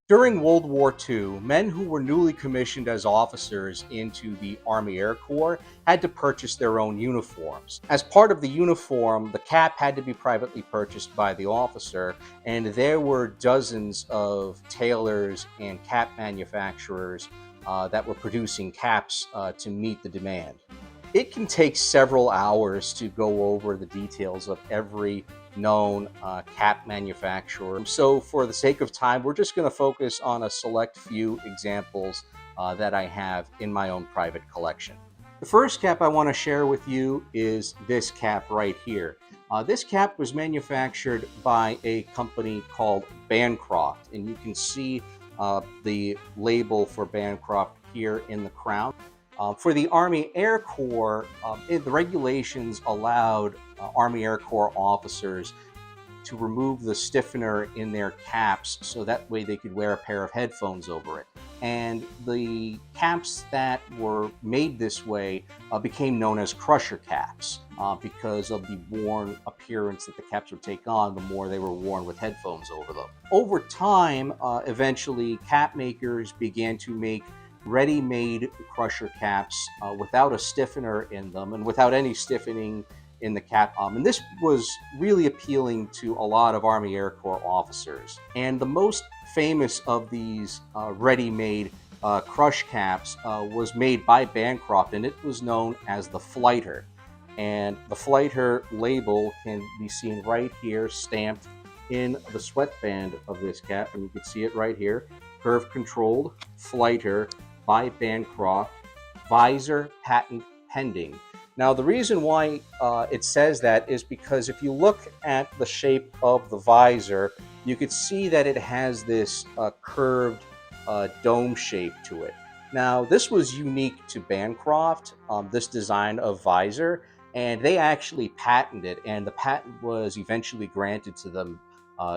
During World War II, men who were newly commissioned as officers into the Army Air Corps had to purchase their own uniforms. As part of the uniform, the cap had to be privately purchased by the officer, and there were dozens of tailors and cap manufacturers that were producing caps to meet the demand. It can take several hours to go over the details of every known cap manufacturer. So, for the sake of time, we're just going to focus on a select few examples that I have in my own private collection. The first cap I want to share with you is this cap right here. This cap was manufactured by a company called Bancroft, and you can see the label for Bancroft here in the crown. For the Army Air Corps, the regulations allowed Army Air Corps officers to remove the stiffener in their caps so that way they could wear a pair of headphones over it. And the caps that were made this way became known as crusher caps because of the worn appearance that the caps would take on the more they were worn with headphones over them. Over time, eventually, cap makers began to make ready-made crusher caps without a stiffener in them and without any stiffening in the cap. And this was really appealing to a lot of Army Air Corps officers. And the most famous of these ready-made crush caps was made by Bancroft, and it was known as the Flighter. And the Flighter label can be seen right here, stamped in the sweatband of this cap, and you can see it right here. Curve controlled Flighter by Bancroft, visor patent pending. Now, the reason why it says that is because if you look at the shape of the visor, you could see that it has this curved dome shape to it. Now, this was unique to Bancroft, this design of visor, and they actually patented it, and the patent was eventually granted to them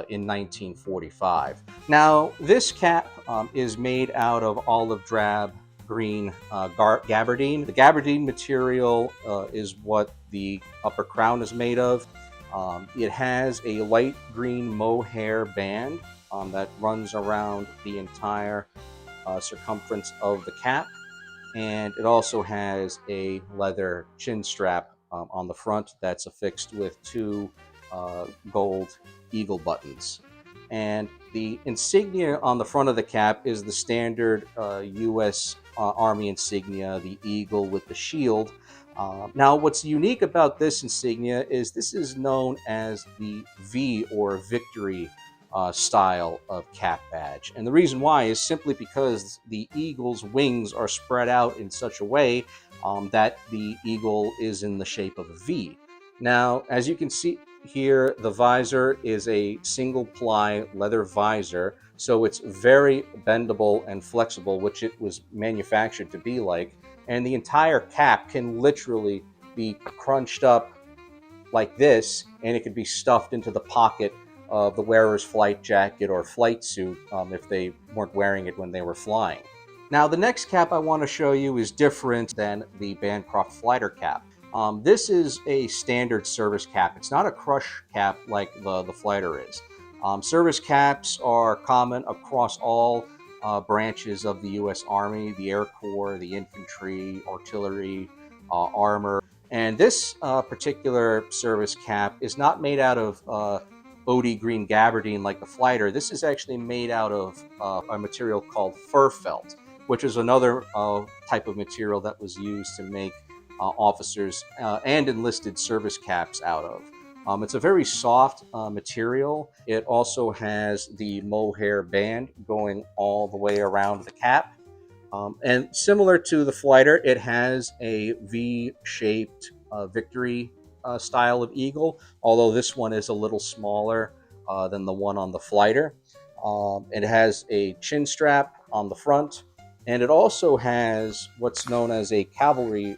in 1945. Now, this cap is made out of olive drab green gabardine. The gabardine material is what the upper crown is made of. It has a light green mohair band that runs around the entire circumference of the cap, and it also has a leather chin strap on the front that's affixed with two gold eagle buttons. And the insignia on the front of the cap is the standard U.S. Army insignia, the eagle with the shield. Now, what's unique about this insignia is this is known as the V or victory style of cap badge. And the reason why is simply because the eagle's wings are spread out in such a way that the eagle is in the shape of a V. Now, as you can see here, the visor is a single ply leather visor, so it's very bendable and flexible, which it was manufactured to be like. And the entire cap can literally be crunched up like this, and it could be stuffed into the pocket of the wearer's flight jacket or flight suit if they weren't wearing it when they were flying. Now, the next cap I want to show you is different than the Bancroft Flighter cap. This is a standard service cap. It's not a crush cap like the Flighter is. Service caps are common across all branches of the U.S. Army, the Air Corps, the infantry, artillery, armor. And this particular service cap is not made out of OD green gabardine like the Flighter. This is actually made out of a material called fur felt, which is another type of material that was used to make officers and enlisted service caps out of. It's a very soft material. It also has the mohair band going all the way around the cap. And similar to the Flighter, it has a V-shaped victory style of eagle, although this one is a little smaller than the one on the Flighter. It has a chin strap on the front, and it also has what's known as a cavalry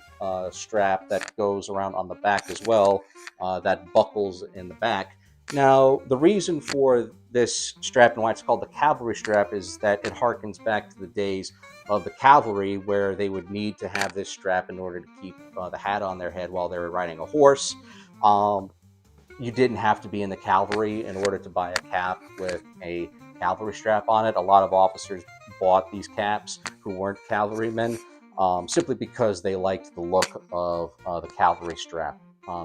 strap that goes around on the back as well, that buckles in the back. Now, the reason for this strap and why it's called the cavalry strap is that it harkens back to the days of the cavalry where they would need to have this strap in order to keep the hat on their head while they were riding a horse. You didn't have to be in the cavalry in order to buy a cap with a cavalry strap on it. A lot of officers bought these caps who weren't cavalrymen, simply because they liked the look of the cavalry strap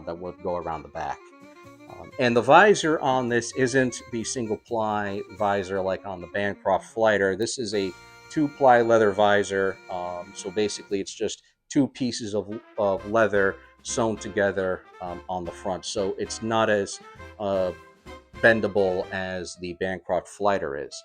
that would go around the back. And the visor on this isn't the single ply visor like on the Bancroft Fighter. This is a two-ply leather visor. So basically, it's just two pieces of leather sewn together on the front. So it's not as uh, bendable as the Bancroft Fighter is.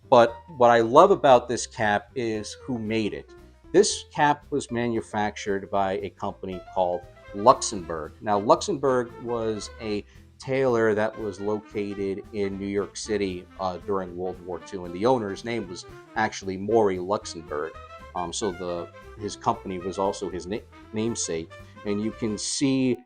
But what I love about this cap is who made it. This cap was manufactured by a company called Luxembourg. Now, Luxembourg was a tailor that was located in New York City during World War II, and the owner's name was actually Maury Luxembourg. So his company was also his namesake, and you can see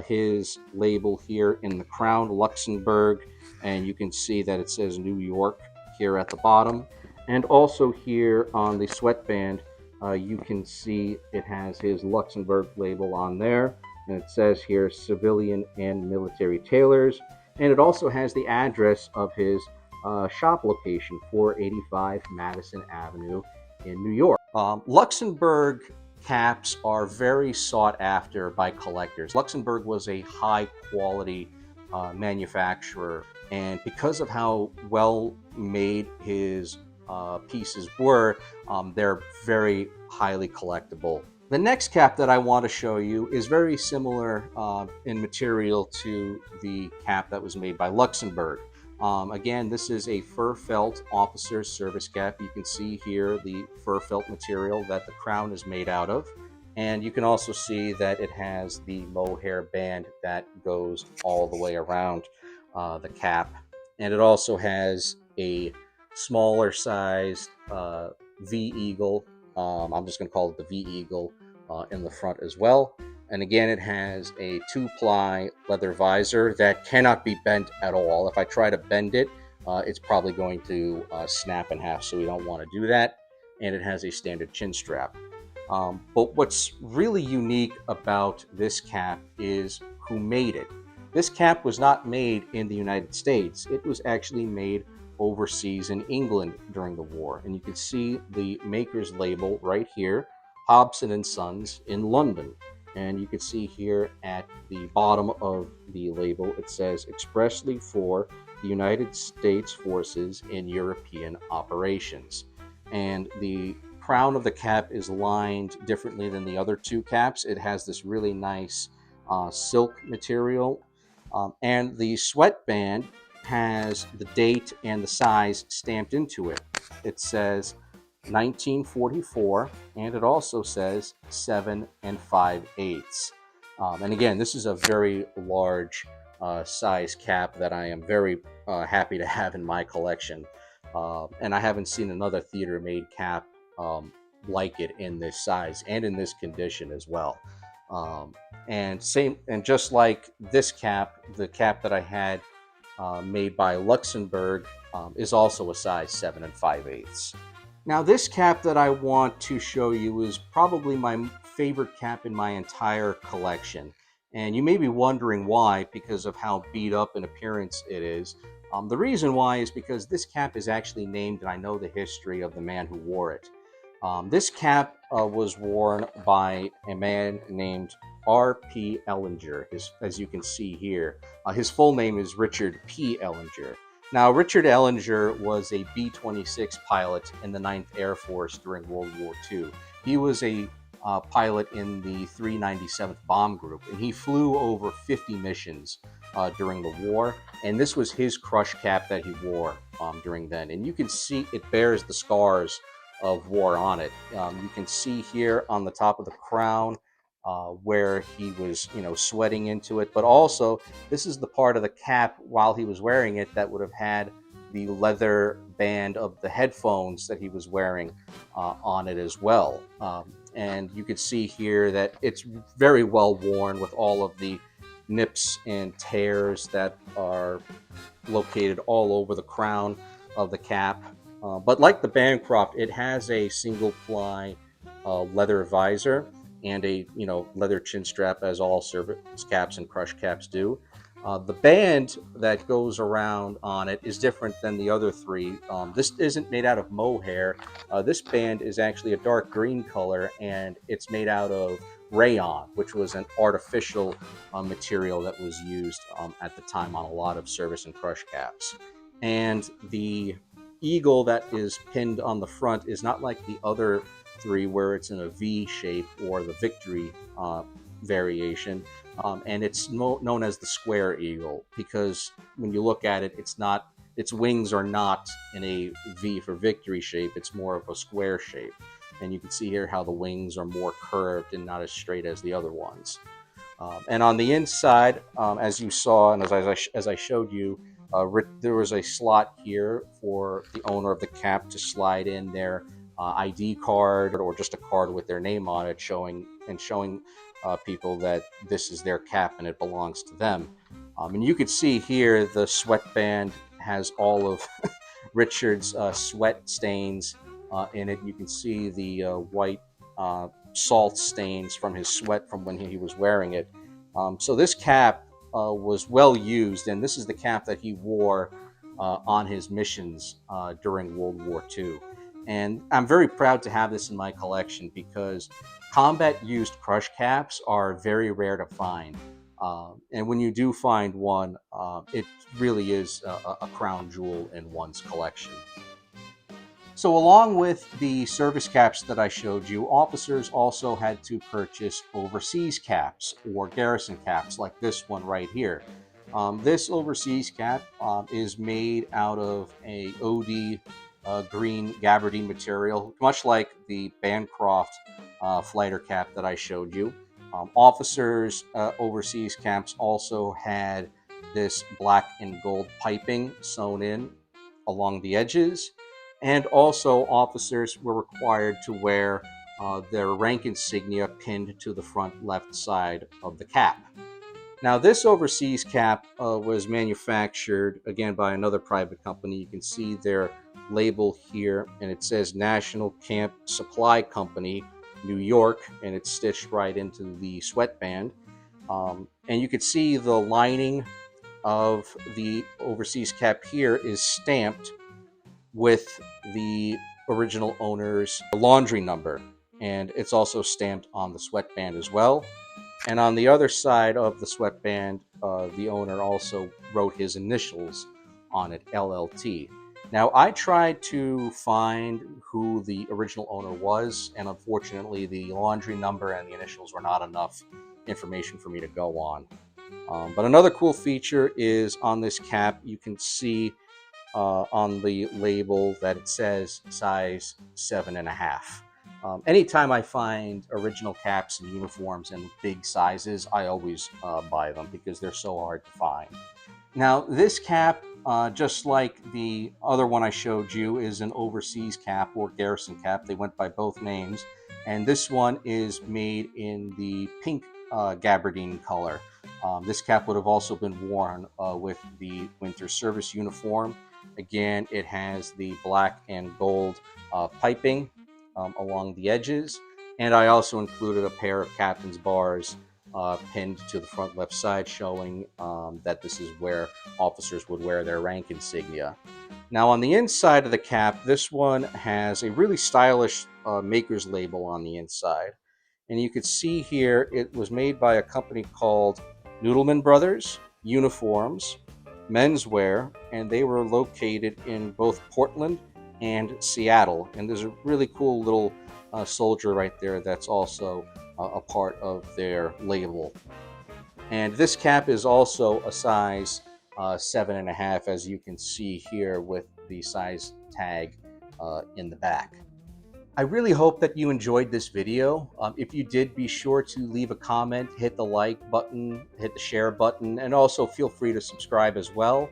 his label here in the crown, Luxembourg, and you can see that it says New York here at the bottom. And also here on the sweatband, you can see it has his Luxembourg label on there, and it says here civilian and military tailors, and it also has the address of his shop location, 485 Madison Avenue in New York. Luxembourg caps are very sought after by collectors. Luxembourg was a high quality manufacturer, and because of how well made his pieces were, they're very highly collectible. The next cap that I want to show you is very similar in material to the cap that was made by Luxembourg. Again, this is a fur felt officer's service cap. You can see here the fur felt material that the crown is made out of. And you can also see that it has the mohair band that goes all the way around the cap. And it also has a smaller sized V-Eagle. I'm just going to call it the V-Eagle in the front as well. And again, it has a two-ply leather visor that cannot be bent at all. If I try to bend it, it's probably going to snap in half, so we don't want to do that. And it has a standard chin strap. But what's really unique about this cap is who made it. This cap was not made in the United States. It was actually made overseas in England during the war. And you can see the maker's label right here, Hobson and Sons in London. And you can see here at the bottom of the label, it says expressly for the United States Forces in European operations. And the crown of the cap is lined differently than the other two caps. It has this really nice silk material. And the sweatband has the date and the size stamped into it. It says 1944, and it also says 7 5/8. And again, this is a very large size cap that I am very happy to have in my collection. And I haven't seen another theater-made cap like it in this size and in this condition as well. And just like this cap, the cap that I had made by Luxembourg is also a size 7 5/8. Now, this cap that I want to show you is probably my favorite cap in my entire collection. And you may be wondering why, because of how beat up in appearance it is. The reason why is because this cap is actually named, and I know the history of the man who wore it. This cap was worn by a man named R.P. Ellinger, as you can see here. His full name is Richard P. Ellinger. Now, Richard Ellinger was a B-26 pilot in the 9th Air Force during World War II. He was a pilot in the 397th Bomb Group, and he flew over 50 missions during the war, and this was his crush cap that he wore during then. And you can see it bears the scars of war on it. You can see here on the top of the crown where he was, sweating into it. But also, this is the part of the cap while he was wearing it that would have had the leather band of the headphones that he was wearing on it as well. And you can see here that it's very well worn with all of the nips and tears that are located all over the crown of the cap. But like the Bancroft, it has a single ply leather visor and a leather chin strap, as all service caps and crush caps do. The band that goes around on it is different than the other three. This isn't made out of mohair. This band is actually a dark green color, and it's made out of rayon, which was an artificial material that was used at the time on a lot of service and crush caps. And the eagle that is pinned on the front is not like the other three, where it's in a V shape or the victory variation. And it's known as the square eagle because when you look at it, its wings are not in a V for victory shape. It's more of a square shape, and you can see here how the wings are more curved and not as straight as the other ones. And on the inside, as you saw and as I showed you, there was a slot here for the owner of the cap to slide in their ID card or just a card with their name on it, showing people that this is their cap and it belongs to them. And you could see here the sweatband has all of Richard's sweat stains in it. You can see the white salt stains from his sweat from when he was wearing it. So this cap was well used, and this is the cap that he wore on his missions during World War II. And I'm very proud to have this in my collection because combat used crush caps are very rare to find. And when you do find one, it really is a crown jewel in one's collection. So along with the service caps that I showed you, officers also had to purchase overseas caps or garrison caps like this one right here. This overseas cap is made out of a OD green gabardine material, much like the Bancroft fighter cap that I showed you. Officers' overseas caps also had this black and gold piping sewn in along the edges, and also officers were required to wear their rank insignia pinned to the front left side of the cap. Now, this overseas cap was manufactured again by another private company. You can see their label here, and it says National Camp Supply Company, New York, and it's stitched right into the sweatband. And you can see the lining of the overseas cap here is stamped with the original owner's laundry number, and it's also stamped on the sweatband as well. And on the other side of the sweatband, the owner also wrote his initials on it, LLT. Now, I tried to find who the original owner was, and unfortunately, the laundry number and the initials were not enough information for me to go on. But another cool feature is on this cap, you can see on the label that it says size 7.5. Anytime I find original caps and uniforms in big sizes, I always buy them because they're so hard to find. Now, this cap, just like the other one I showed you, is an overseas cap or garrison cap. They went by both names. And this one is made in the pink gabardine color. This cap would have also been worn with the winter service uniform. Again, it has the black and gold piping along the edges, and I also included a pair of captain's bars pinned to the front left side, showing that this is where officers would wear their rank insignia. Now, on the inside of the cap, this one has a really stylish maker's label on the inside, and you can see here it was made by a company called Noodleman Brothers Uniforms Menswear, and they were located in both Portland and Seattle. And there's a really cool little soldier right there that's also a part of their label. And this cap is also a size 7.5, as you can see here with the size tag in the back. I really hope that you enjoyed this video. If you did, be sure to leave a comment, hit the like button, hit the share button, and also feel free to subscribe as well.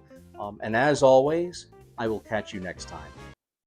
And as always, I will catch you next time.